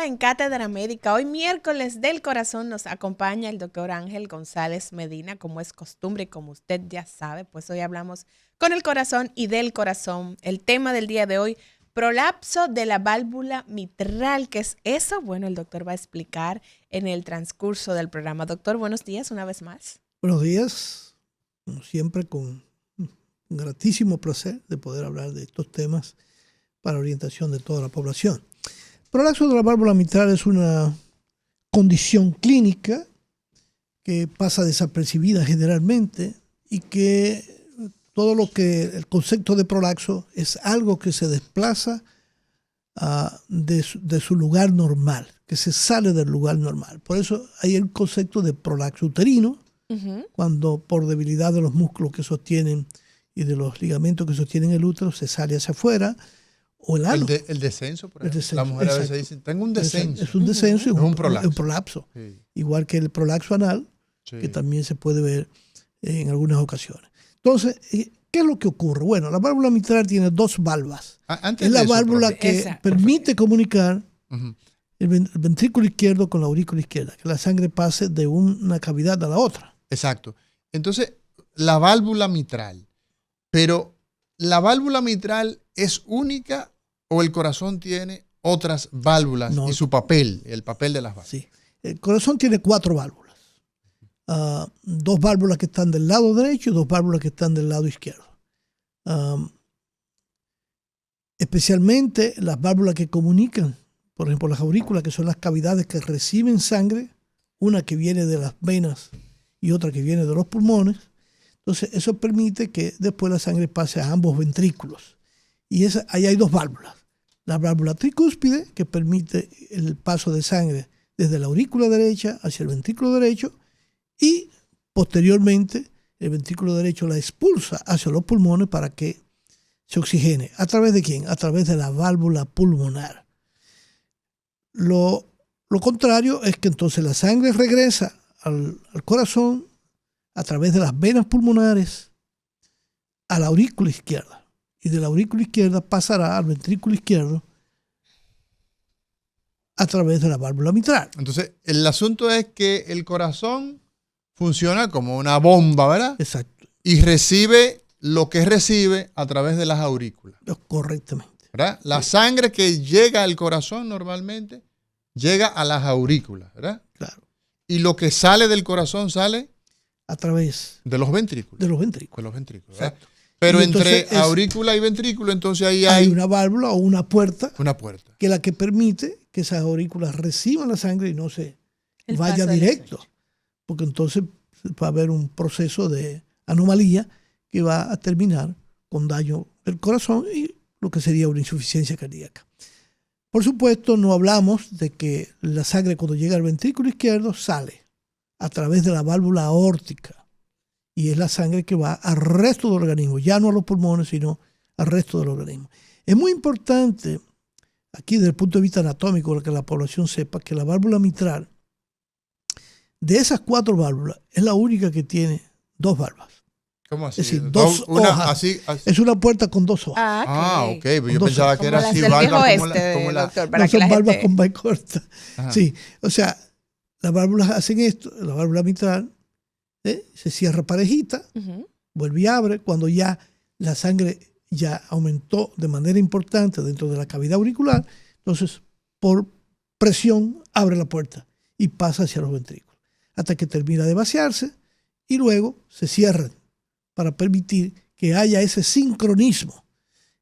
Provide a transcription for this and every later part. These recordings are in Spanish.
día en Cátedra Médica. Hoy miércoles del corazón nos acompaña el doctor Ángel González Medina, como es costumbre y como usted ya sabe, pues hoy hablamos con el corazón y del corazón. El tema del día de hoy, prolapso de la válvula mitral. ¿Qué es eso? Bueno, el doctor va a explicar en el transcurso del programa. Doctor, buenos días una vez más. Buenos días, como siempre con un gratísimo placer de poder hablar de estos temas para orientación de toda la población. Prolapso de la válvula mitral es una condición clínica que pasa desapercibida generalmente y que todo lo que el concepto de prolapso es algo que se desplaza de su lugar normal, que se sale del lugar normal. Por eso hay el concepto de prolapso uterino, cuando por debilidad de los músculos que sostienen y de los ligamentos que sostienen el útero se sale hacia afuera. O el ano. El descenso, por ejemplo. La mujer a veces dice, tengo un descenso. Es un descenso y un prolapso. Un prolapso. Sí. Igual que el prolapso anal, sí, que también se puede ver en algunas ocasiones. Entonces, ¿qué es lo que ocurre? Bueno, la válvula mitral tiene dos valvas. Es la válvula que permite comunicar el ventrículo izquierdo con la aurícula izquierda, que la sangre pase de una cavidad a la otra. Exacto. Entonces, la válvula mitral. Pero, ¿la válvula mitral es única o el corazón tiene otras válvulas y su papel, el papel de las válvulas? Sí. El corazón tiene 4 válvulas. 2 válvulas que están del lado derecho y 2 válvulas que están del lado izquierdo. Especialmente las válvulas que comunican, por ejemplo, las aurículas, que son las cavidades que reciben sangre, una que viene de las venas y otra que viene de los pulmones. Entonces, eso permite que después la sangre pase a ambos ventrículos. Y ahí hay 2 válvulas. La válvula tricúspide, que permite el paso de sangre desde la aurícula derecha hacia el ventrículo derecho, y posteriormente el ventrículo derecho la expulsa hacia los pulmones para que se oxigene. ¿A través de quién? A través de la válvula pulmonar. Lo contrario es que entonces la sangre regresa al corazón a través de las venas pulmonares a la aurícula izquierda. Y de la aurícula izquierda pasará al ventrículo izquierdo a través de la válvula mitral. Entonces, el asunto es que el corazón funciona como una bomba, ¿verdad? Exacto. Y recibe lo que recibe a través de las aurículas. Correctamente. ¿Verdad? La sangre que llega al corazón normalmente llega a las aurículas, ¿verdad? Claro. Y lo que sale del corazón sale a través de los ventrículos. De los ventrículos. De los ventrículos, ¿verdad? Exacto. Pero entre aurícula y ventrículo, entonces ahí hay una válvula o una puerta. Una puerta. Que es la que permite que esas aurículas reciban la sangre y no se vaya directo. Porque entonces va a haber un proceso de anomalía que va a terminar con daño del corazón y lo que sería una insuficiencia cardíaca. Por supuesto, no hablamos de que la sangre cuando llega al ventrículo izquierdo sale a través de la válvula aórtica. Y es la sangre que va al resto del organismo, ya no a los pulmones, sino al resto del organismo. Es muy importante, aquí desde el punto de vista anatómico, que la población sepa que la válvula mitral, de esas 4 válvulas, es la única que tiene 2 válvulas. ¿Cómo así? Es decir, 2 hojas. Así. Es una puerta con 2 hojas. Ok. Yo pensaba que era así, válvula como no son válvulas con vaina corta. Sí, o sea, las válvulas hacen esto, la válvula mitral, se cierra parejita, vuelve y abre. Cuando ya la sangre ya aumentó de manera importante dentro de la cavidad auricular, entonces por presión abre la puerta y pasa hacia los ventrículos, hasta que termina de vaciarse y luego se cierran para permitir que haya ese sincronismo,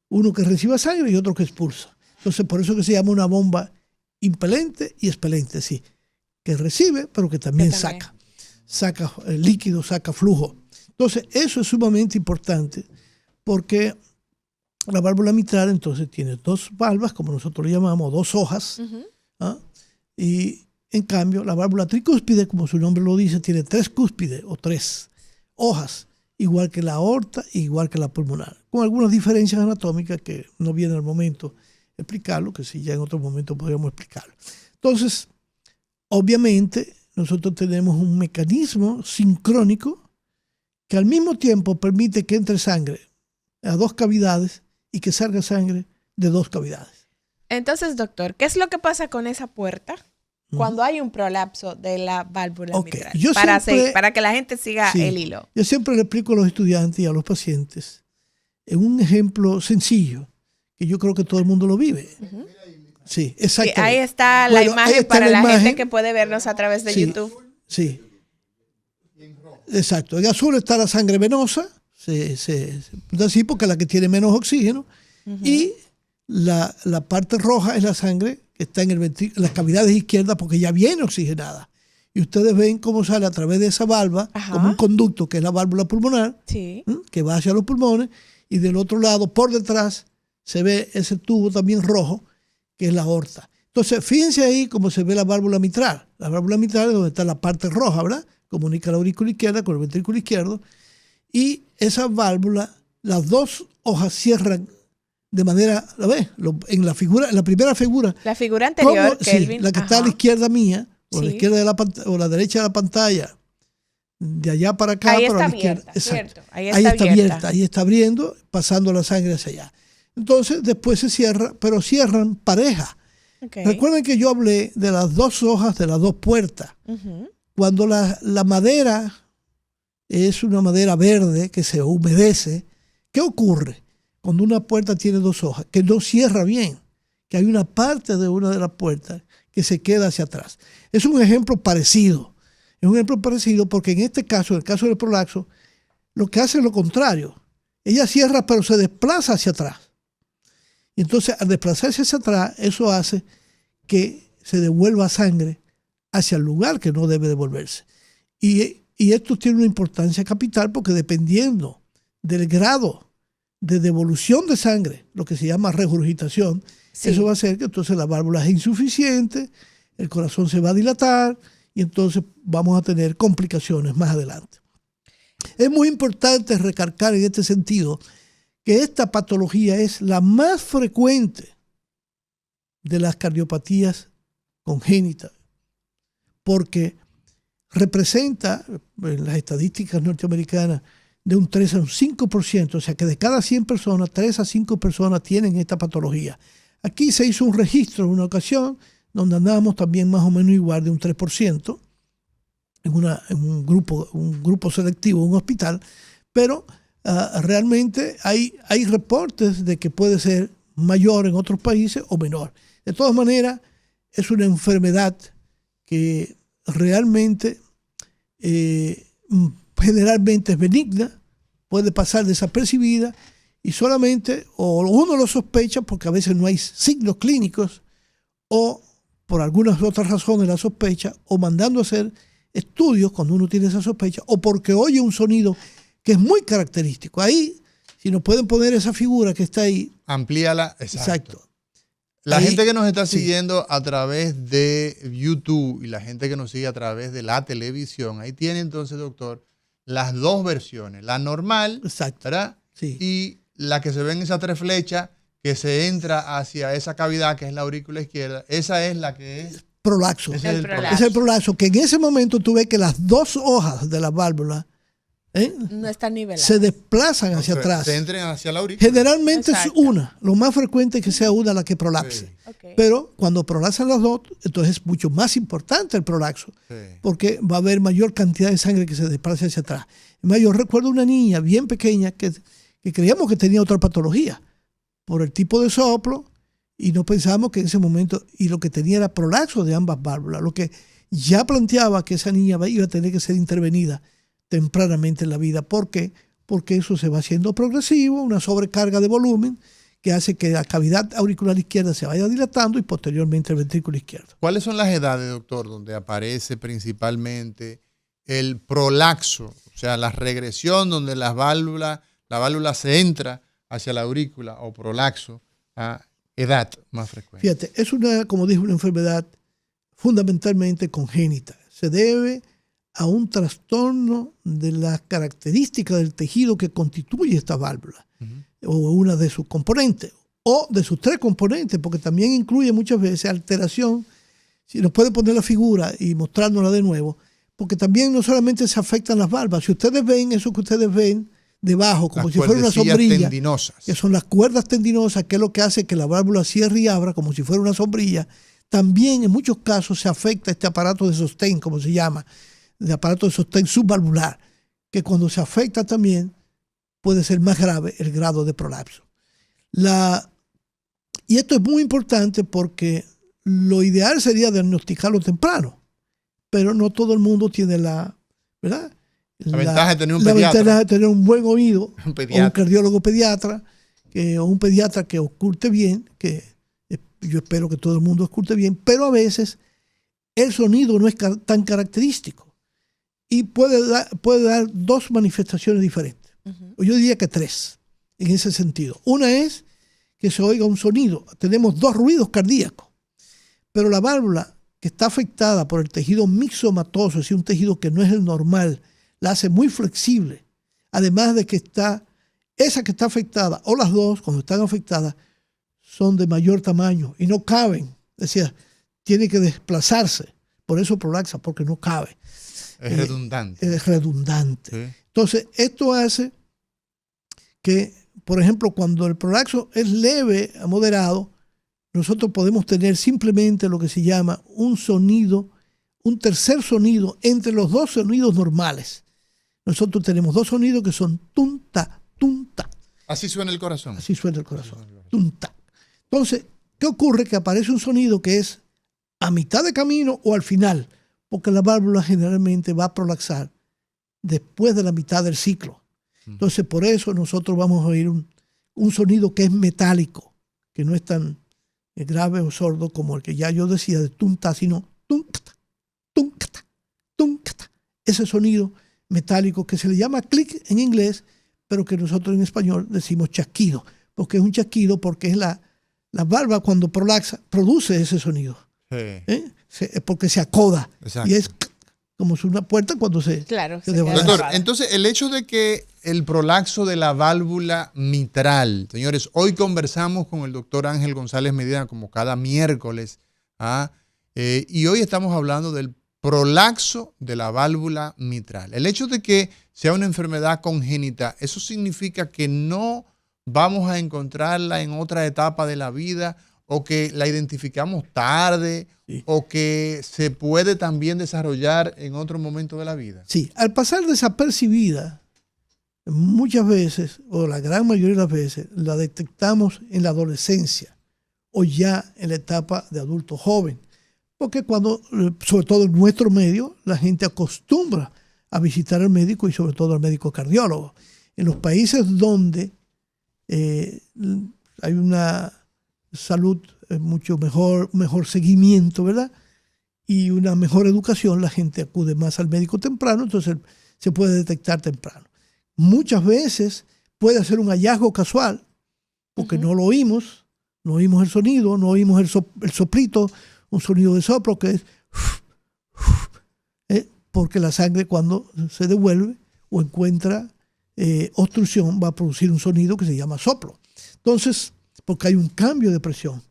uno que reciba sangre y otro que expulsa. Entonces por eso que se llama una bomba impelente y expelente, sí, que recibe pero que también saca el líquido, saca flujo. Entonces, eso es sumamente importante porque la válvula mitral entonces tiene 2 valvas, como nosotros le llamamos, 2 hojas. Y en cambio, la válvula tricúspide, como su nombre lo dice, tiene 3 cúspides o 3 hojas, igual que la aorta e igual que la pulmonar, con algunas diferencias anatómicas que no viene al momento explicarlo, que sí, ya en otro momento podríamos explicarlo. Entonces, obviamente, nosotros tenemos un mecanismo sincrónico que al mismo tiempo permite que entre sangre a 2 cavidades y que salga sangre de 2 cavidades. Entonces, doctor, ¿qué es lo que pasa con esa puerta cuando hay un prolapso de la válvula mitral? Para que la gente siga el hilo. Yo siempre le explico a los estudiantes y a los pacientes en un ejemplo sencillo que yo creo que todo el mundo lo vive. Sí, exacto. Ahí está la imagen para la gente que puede vernos a través de YouTube. Sí. Exacto. En azul está la sangre venosa, así porque es la que tiene menos oxígeno, y la parte roja es la sangre que está en las cavidades izquierdas porque ya viene oxigenada. Y ustedes ven cómo sale a través de esa valva, como un conducto que es la válvula pulmonar, que va hacia los pulmones, y del otro lado, por detrás, se ve ese tubo también rojo, que es la aorta. Entonces, fíjense ahí cómo se ve la válvula mitral. La válvula mitral es donde está la parte roja, ¿verdad? Comunica la aurícula izquierda con el ventrículo izquierdo. Y esa válvula, las dos hojas cierran de manera, ¿la ves? En la figura, en la primera figura. La figura anterior, Kelvin. La que está a la izquierda mía, o a la izquierda de la pantalla, o la derecha de la pantalla, de allá para acá, ahí para está la izquierda. Abierta, exacto. Ahí está abierta. Ahí está abriendo, pasando la sangre hacia allá. Entonces, después se cierra, pero cierran pareja. Recuerden que yo hablé de las dos hojas de las dos puertas. Cuando la madera es una madera verde que se humedece, ¿qué ocurre? Cuando una puerta tiene dos hojas, que no cierra bien, que hay una parte de una de las puertas que se queda hacia atrás. Es un ejemplo parecido. Es un ejemplo parecido porque en este caso, en el caso del prolapso, lo que hace es lo contrario. Ella cierra pero se desplaza hacia atrás. Y entonces al desplazarse hacia atrás, eso hace que se devuelva sangre hacia el lugar que no debe devolverse. Y esto tiene una importancia capital porque dependiendo del grado de devolución de sangre, lo que se llama regurgitación, eso va a hacer que entonces la válvula es insuficiente, el corazón se va a dilatar y entonces vamos a tener complicaciones más adelante. Es muy importante recalcar en este sentido que esta patología es la más frecuente de las cardiopatías congénitas, porque representa en las estadísticas norteamericanas de un 3 a un 5%, o sea que de cada 100 personas, 3 a 5 personas tienen esta patología. Aquí se hizo un registro en una ocasión donde andábamos también más o menos igual de un 3% en un grupo selectivo, un hospital, pero realmente hay reportes de que puede ser mayor en otros países o menor. De todas maneras, es una enfermedad que realmente generalmente es benigna, puede pasar desapercibida y solamente o uno lo sospecha porque a veces no hay signos clínicos o por algunas otras razones la sospecha o mandando a hacer estudios cuando uno tiene esa sospecha o porque oye un sonido que es muy característico. Ahí, si nos pueden poner esa figura que está ahí. Amplíala. Exacto. La gente que nos está siguiendo a través de YouTube y la gente que nos sigue a través de la televisión, ahí tiene entonces, doctor, las dos versiones. La normal, ¿verdad? Sí. Y la que se ve en esas tres flechas que se entra hacia esa cavidad que es la aurícula izquierda. Esa es la que es prolapso. Ese es el prolapso, que en ese momento tú ves que las dos hojas de la válvula no están niveladas. Se desplazan hacia atrás. Se entren hacia la aurícula. Generalmente es una. Lo más frecuente es que sea una la que prolapse. Sí. Pero cuando prolapsan las dos, entonces es mucho más importante el prolapso. Sí. Porque va a haber mayor cantidad de sangre que se desplace hacia atrás. Yo recuerdo una niña bien pequeña que creíamos que tenía otra patología por el tipo de soplo y no pensábamos que en ese momento, y lo que tenía era prolapso de ambas válvulas, lo que ya planteaba que esa niña iba a tener que ser intervenida tempranamente en la vida. ¿Por qué? Porque eso se va haciendo progresivo, una sobrecarga de volumen que hace que la cavidad auricular izquierda se vaya dilatando y posteriormente el ventrículo izquierdo. ¿Cuáles son las edades, doctor, donde aparece principalmente el prolapso? O sea, la regresión donde la válvula se entra hacia la aurícula o prolapso a edad más frecuente. Fíjate, es como dije, una enfermedad fundamentalmente congénita. Se debe a un trastorno de las características del tejido que constituye esta válvula, o una de sus componentes, o de sus tres componentes, porque también incluye muchas veces alteración. Si nos puede poner la figura y mostrárnosla de nuevo, porque también no solamente se afectan las válvulas. Si ustedes ven, eso que ustedes ven debajo, como si fuera una sombrilla, tendinosas, que son las cuerdas tendinosas, que es lo que hace que la válvula cierre y abra como si fuera una sombrilla. También en muchos casos se afecta este aparato de sostén, como se llama, el aparato de sostén subvalvular, que cuando se afecta también puede ser más grave el grado de prolapso. Y esto es muy importante porque lo ideal sería diagnosticarlo temprano, pero no todo el mundo tiene ¿verdad? La ventaja de tener un pediatra. La ventaja de tener un buen oído, un o un cardiólogo pediatra, o un pediatra que oculte bien, que yo espero que todo el mundo oculte bien, pero a veces el sonido no es tan característico y puede dar dos manifestaciones diferentes. Yo diría que tres en ese sentido. Una es que se oiga un sonido. Tenemos dos ruidos cardíacos, pero la válvula que está afectada por el tejido mixomatoso, es decir, un tejido que no es el normal, la hace muy flexible. Además de que esa que está afectada, o las dos, cuando están afectadas, son de mayor tamaño y no caben. Es decir, tiene que desplazarse. Por eso prolaxa, porque no cabe. Es redundante. Es redundante. Sí. Entonces, esto hace que, por ejemplo, cuando el prolaxo es leve a moderado, nosotros podemos tener simplemente lo que se llama un sonido, un tercer sonido entre los dos sonidos normales. Nosotros tenemos dos sonidos que son tunta, tunta. Así suena el corazón. Así suena el corazón. Tunta. Entonces, ¿qué ocurre? Que aparece un sonido que es a mitad de camino o al final, porque la válvula generalmente va a prolaxar después de la mitad del ciclo. Entonces, por eso nosotros vamos a oír un sonido que es metálico, que no es tan grave o sordo como el que ya yo decía de tunta, sino tuncata, tuncata, tuncata. Ese sonido metálico que se le llama clic en inglés, pero que nosotros en español decimos chasquido, porque es un chasquido porque es la válvula cuando prolaxa produce ese sonido. Sí. Porque se acoda. Exacto. Y es como si una puerta cuando se desbarata. Doctor, entonces el hecho de que el prolaxo de la válvula mitral, señores, hoy conversamos con el doctor Ángel González Medina como cada miércoles, y hoy estamos hablando del prolaxo de la válvula mitral. El hecho de que sea una enfermedad congénita, ¿eso significa que no vamos a encontrarla en otra etapa de la vida, o que la identificamos tarde, sí, o que se puede también desarrollar en otro momento de la vida? Sí, al pasar desapercibida, muchas veces, o la gran mayoría de las veces, la detectamos en la adolescencia o ya en la etapa de adulto joven. Porque cuando, sobre todo en nuestro medio, la gente acostumbra a visitar al médico y sobre todo al médico cardiólogo. En los países donde hay una salud, mucho mejor seguimiento, ¿verdad? Y una mejor educación, la gente acude más al médico temprano, entonces se puede detectar temprano. Muchas veces puede ser un hallazgo casual, porque no lo oímos, no oímos el sonido, no oímos el soplito, un sonido de soplo que es porque la sangre cuando se devuelve o encuentra obstrucción va a producir un sonido que se llama soplo. Entonces, porque hay un cambio de presión,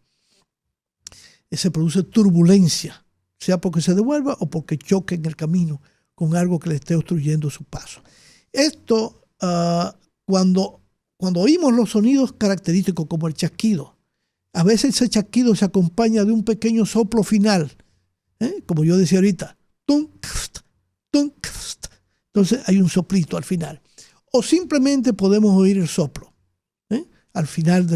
se produce turbulencia, sea porque se devuelva o porque choque en el camino con algo que le esté obstruyendo su paso. Esto, cuando oímos los sonidos característicos como el chasquido, a veces ese chasquido se acompaña de un pequeño soplo final, como yo decía ahorita, entonces hay un soplito al final. O simplemente podemos oír el soplo al final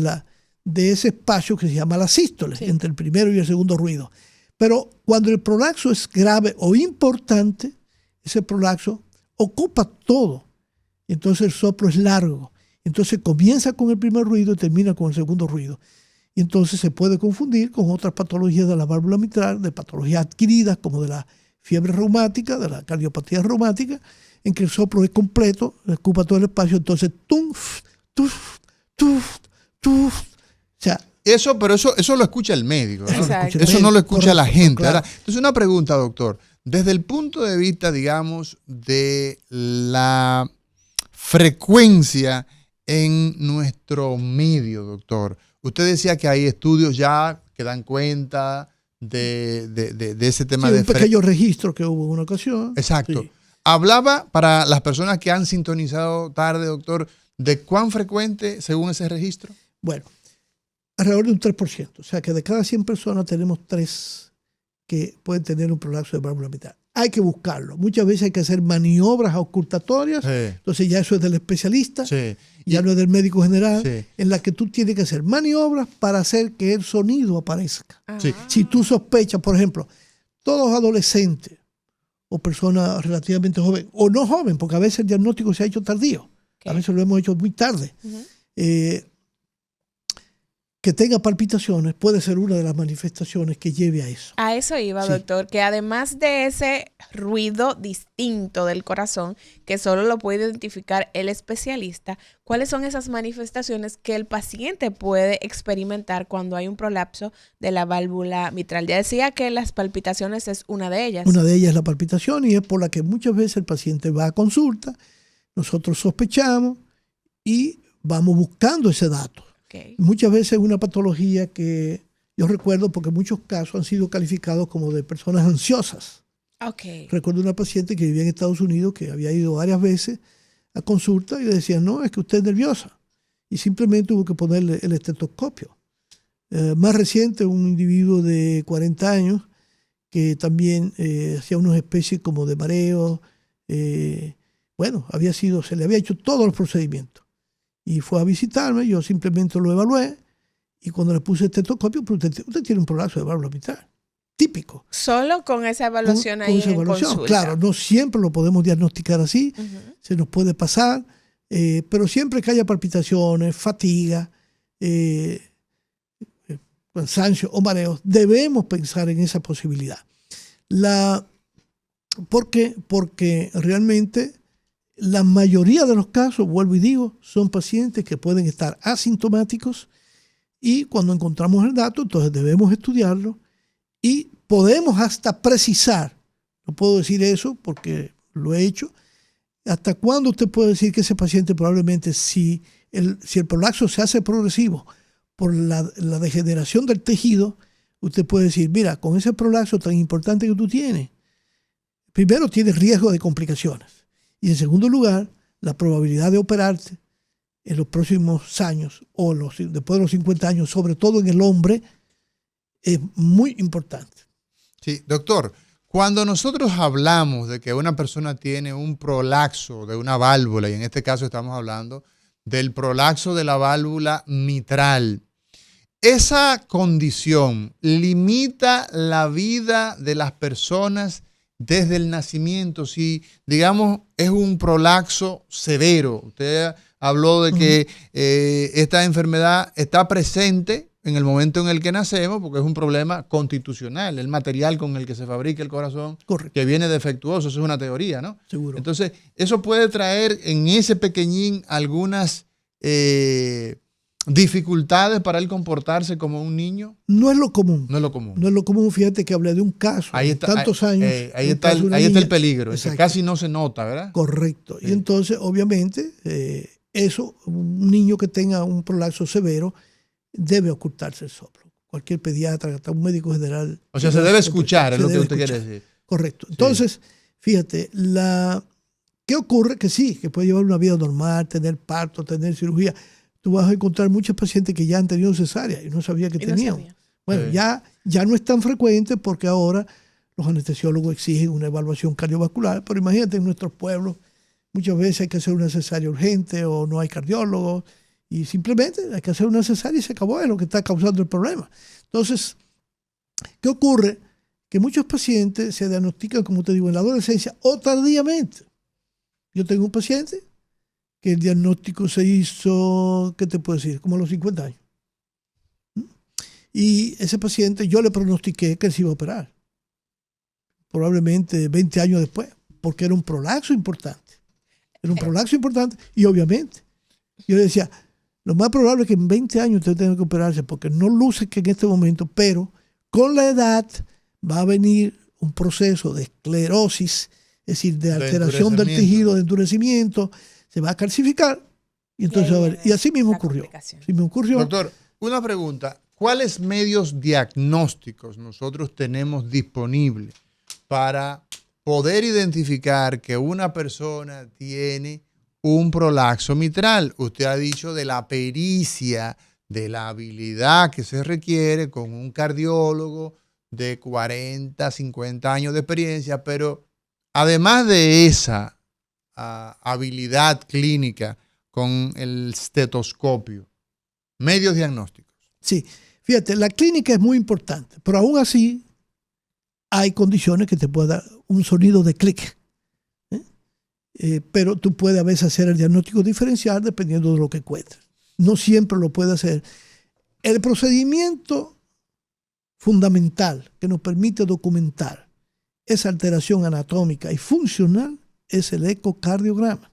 de ese espacio que se llama la sístole, sí, entre el primero y el segundo ruido. Pero cuando el prolaxo es grave o importante, ese prolaxo ocupa todo. Entonces el soplo es largo. Entonces comienza con el primer ruido y termina con el segundo ruido. Y entonces se puede confundir con otras patologías de la válvula mitral, de patologías adquiridas como de la fiebre reumática, de la cardiopatía reumática, en que el soplo es completo, ocupa todo el espacio, entonces tuf, tuf, tuf, tuf. O sea, pero eso lo escucha el médico, ¿no? Eso no lo escucha la gente. Claro. Entonces, una pregunta, doctor. Desde el punto de vista, digamos, de la frecuencia en nuestro medio, doctor, usted decía que hay estudios ya que dan cuenta de ese tema, sí, de un pequeño registro que hubo en una ocasión. Exacto. Sí. Hablaba para las personas que han sintonizado tarde, doctor, de cuán frecuente según ese registro. Bueno, alrededor de un 3%. O sea que de cada 100 personas tenemos 3 que pueden tener un prolapso de válvula mitral. Hay que buscarlo. Muchas veces hay que hacer maniobras auscultatorias. Sí. Entonces ya eso es del especialista, sí. Ya no es del médico general, sí. En la que tú tienes que hacer maniobras para hacer que el sonido aparezca. Sí. Si tú sospechas, por ejemplo, todos adolescentes o personas relativamente jóvenes, o no jóvenes, porque a veces el diagnóstico se ha hecho tardío. Okay. A veces lo hemos hecho muy tarde. Que tenga palpitaciones puede ser una de las manifestaciones que lleve a eso. A eso iba, sí. Doctor, que además de ese ruido distinto del corazón, que solo lo puede identificar el especialista, ¿cuáles son esas manifestaciones que el paciente puede experimentar cuando hay un prolapso de la válvula mitral? Ya decía que las palpitaciones es una de ellas. Una de ellas es la palpitación y es por la que muchas veces el paciente va a consulta, nosotros sospechamos y vamos buscando ese dato. Okay. Muchas veces es una patología que yo recuerdo porque muchos casos han sido calificados como de personas ansiosas. Okay. Recuerdo una paciente que vivía en Estados Unidos que había ido varias veces a consulta y le decían, no, es que usted es nerviosa. Y simplemente hubo que ponerle el estetoscopio. Más reciente, un individuo de 40 años que también hacía unas especies como de mareo. Bueno, se le había hecho todos los procedimientos. Y fue a visitarme, yo simplemente lo evalué y cuando le puse el estetoscopio, pues usted tiene un prolapso de válvula mitral, típico. Solo con esa evaluación con esa evaluación. Consulta. Claro, no siempre lo podemos diagnosticar así, se nos puede pasar, pero siempre que haya palpitaciones, fatiga, cansancio o mareos, debemos pensar en esa posibilidad. ¿Por qué? Porque realmente la mayoría de los casos, vuelvo y digo, son pacientes que pueden estar asintomáticos y cuando encontramos el dato, entonces debemos estudiarlo y podemos hasta precisar, no puedo decir eso porque lo he hecho, hasta cuándo usted puede decir que ese paciente probablemente si el prolapso se hace progresivo por la degeneración del tejido, usted puede decir, mira, con ese prolapso tan importante que tú tienes, primero tienes riesgo de complicaciones. Y en segundo lugar, la probabilidad de operarte en los próximos años o después de los 50 años, sobre todo en el hombre, es muy importante. Sí, doctor, cuando nosotros hablamos de que una persona tiene un prolapso de una válvula, y en este caso estamos hablando del prolapso de la válvula mitral, ¿esa condición limita la vida de las personas desde el nacimiento? Si, digamos, es un prolapso severo, usted habló de que esta enfermedad está presente en el momento en el que nacemos porque es un problema constitucional, el material con el que se fabrica el corazón. Correcto. Que viene defectuoso, eso es una teoría, ¿no? Seguro. Entonces, eso puede traer en ese pequeñín algunas dificultades para él comportarse como un niño. No es lo común. No es lo común. No es lo común. Fíjate que hablé de un caso de tantos años. Ahí está el peligro. Casi no se nota, ¿verdad? Correcto. Sí. Y entonces, obviamente, un niño que tenga un prolapso severo debe ocultarse el soplo. Cualquier pediatra, hasta un médico general. O sea, se debe escuchar, es lo que usted quiere decir. Correcto. Entonces, fíjate, ¿qué ocurre? Que sí, que puede llevar una vida normal, tener parto, tener cirugía. Tú vas a encontrar muchos pacientes que ya han tenido cesárea y no sabía que tenían. No. Bueno, ya no es tan frecuente porque ahora los anestesiólogos exigen una evaluación cardiovascular, pero imagínate en nuestros pueblos, muchas veces hay que hacer una cesárea urgente o no hay cardiólogos y simplemente hay que hacer una cesárea y se acabó, es lo que está causando el problema. Entonces, ¿qué ocurre? Que muchos pacientes se diagnostican, como te digo, en la adolescencia o tardíamente. Yo tengo un paciente que el diagnóstico se hizo, ¿qué te puedo decir? Como a los 50 años. Y ese paciente yo le pronostiqué que él se iba a operar. Probablemente 20 años después, porque era un prolapso importante. Era un prolapso importante y obviamente yo le decía, lo más probable es que en 20 años usted tenga que operarse porque no luce que en este momento, pero con la edad va a venir un proceso de esclerosis, es decir, de alteración del tejido, de endurecimiento, se va a calcificar y entonces y así mismo ocurrió. Doctor, una pregunta, ¿cuáles medios diagnósticos nosotros tenemos disponibles para poder identificar que una persona tiene un prolapso mitral. Usted ha dicho de la pericia, de la habilidad que se requiere con un cardiólogo de 40, 50 años de experiencia, pero además de esa habilidad clínica con el estetoscopio, medios diagnósticos. Sí, fíjate, la clínica es muy importante, pero aún así hay condiciones que te pueden dar un sonido de clic. Pero tú puedes a veces hacer el diagnóstico diferencial dependiendo de lo que encuentres. No siempre lo puede hacer. El procedimiento fundamental que nos permite documentar esa alteración anatómica y funcional es el ecocardiograma.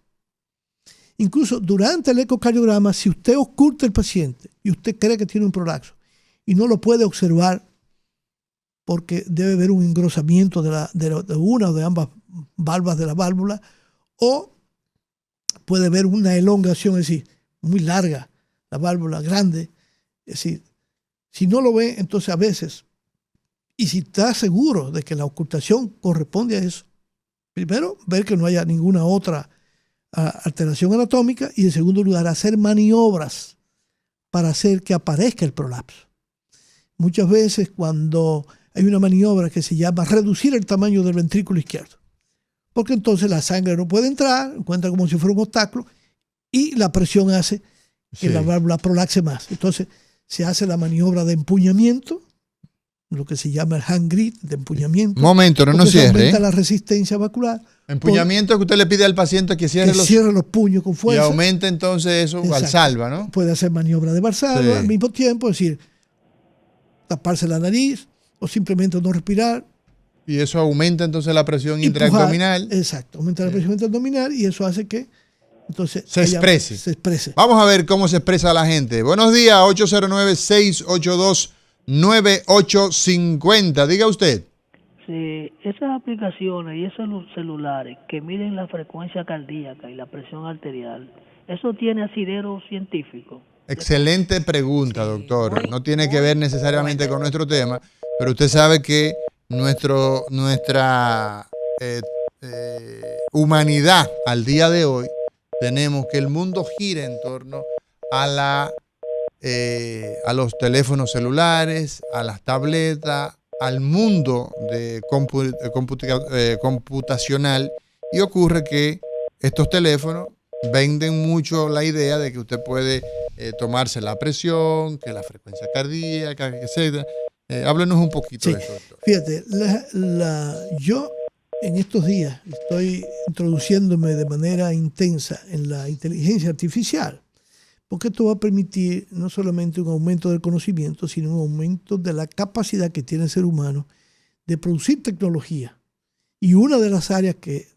Incluso durante el ecocardiograma, si usted oculta el paciente y usted cree que tiene un prolapso y no lo puede observar porque debe haber un engrosamiento de una o de ambas valvas de la válvula, o puede haber una elongación, es decir, muy larga, la válvula grande. Es decir, si no lo ve, entonces a veces, y si está seguro de que la ocultación corresponde a eso, primero, ver que no haya ninguna otra alteración anatómica, y en segundo lugar, hacer maniobras para hacer que aparezca el prolapso. Muchas veces cuando hay una maniobra que se llama reducir el tamaño del ventrículo izquierdo, porque entonces la sangre no puede entrar, encuentra como si fuera un obstáculo, y la presión hace que la válvula prolapse más. Entonces se hace la maniobra de empuñamiento, lo que se llama el hand grip, de empuñamiento. Momento, no cierre. Aumenta la resistencia vascular. Empuñamiento que usted le pide al paciente que cierre los puños con fuerza. Y aumenta entonces eso. Exacto. Valsalva, ¿no? Puede hacer maniobra de Valsalva al mismo tiempo, es decir, taparse la nariz o simplemente no respirar. Y eso aumenta entonces la presión intraabdominal. Exacto, aumenta la presión intraabdominal y eso hace que entonces se exprese. Se exprese. Vamos a ver cómo se expresa la gente. Buenos días, 809-682-9850. Diga usted. Sí, esas aplicaciones y esos celulares que miden la frecuencia cardíaca y la presión arterial, ¿eso tiene asidero científico? Excelente pregunta, doctor. No tiene que ver necesariamente con nuestro tema, pero usted sabe que nuestra humanidad al día de hoy, tenemos que el mundo gira en torno a los teléfonos celulares, a las tabletas, al mundo de computacional, y ocurre que estos teléfonos venden mucho la idea de que usted puede tomarse la presión, que la frecuencia cardíaca, etc. Háblenos un poquito de eso, doctor. Fíjate, yo en estos días estoy introduciéndome de manera intensa en la inteligencia artificial, porque esto va a permitir no solamente un aumento del conocimiento, sino un aumento de la capacidad que tiene el ser humano de producir tecnología. Y una de las áreas que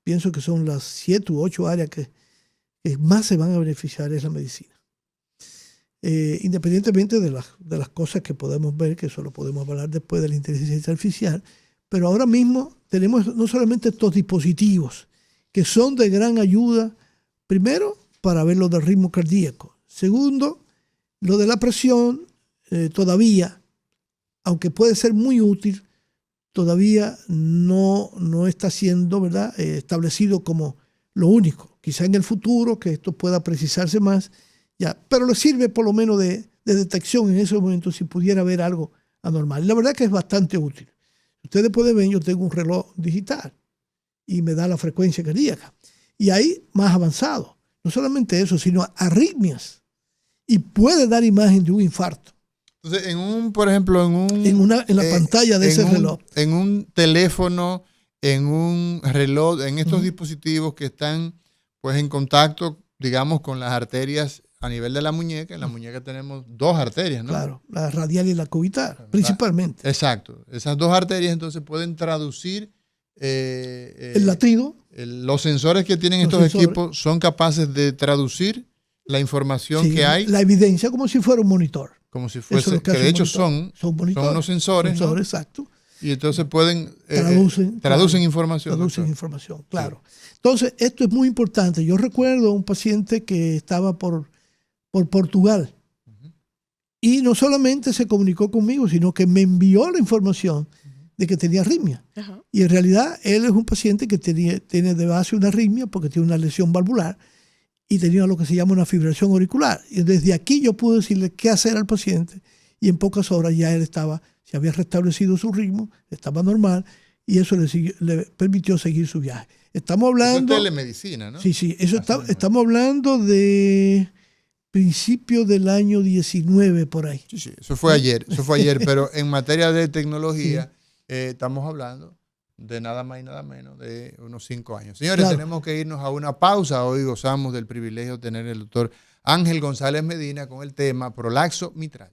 pienso que son las 7 u 8 áreas que más se van a beneficiar es la medicina. Independientemente de las cosas que podemos ver, que eso lo podemos hablar después de la inteligencia artificial, pero ahora mismo tenemos no solamente estos dispositivos que son de gran ayuda, primero, para ver lo del ritmo cardíaco. Segundo, lo de la presión, todavía, aunque puede ser muy útil, todavía no está siendo, ¿verdad?, establecido como lo único. Quizá en el futuro que esto pueda precisarse más, ya, pero le sirve por lo menos de detección en esos momentos si pudiera haber algo anormal. Y la verdad que es bastante útil. Ustedes pueden ver, yo tengo un reloj digital y me da la frecuencia cardíaca. Y ahí más avanzado. No solamente eso, sino arritmias. Y puede dar imagen de un infarto. Entonces, por ejemplo, en la pantalla de ese reloj. En un teléfono, en un reloj, en estos dispositivos que están pues en contacto, digamos, con las arterias a nivel de la muñeca. En la muñeca tenemos 2 arterias, ¿no? Claro, la radial y la cubital, principalmente. Exacto. Esas 2 arterias entonces pueden traducir el latido. Los sensores que tienen estos equipos son capaces de traducir la información que hay. La evidencia como si fuera un monitor. Como si fuese, que de hecho son unos sensores, ¿no? Exacto. Y entonces pueden traducen información. Traducen información, claro. Sí. Entonces, esto es muy importante. Yo recuerdo a un paciente que estaba por Portugal. Y no solamente se comunicó conmigo, sino que me envió la información de que tenía arritmia. Y en realidad él es un paciente que tiene de base una arritmia porque tiene una lesión valvular y tenía lo que se llama una fibrilación auricular. Y desde aquí yo pude decirle qué hacer al paciente y en pocas horas ya él se había restablecido su ritmo, estaba normal y eso le permitió seguir su viaje. Estamos hablando... Eso es telemedicina, ¿no? Sí, estamos hablando de principios del año 19 por ahí. Sí, eso fue ayer, pero en materia de tecnología estamos hablando de nada más y nada menos de unos 5 años. Señores, tenemos que irnos a una pausa. Hoy gozamos del privilegio de tener el doctor Ángel González Medina con el tema prolaxo mitral.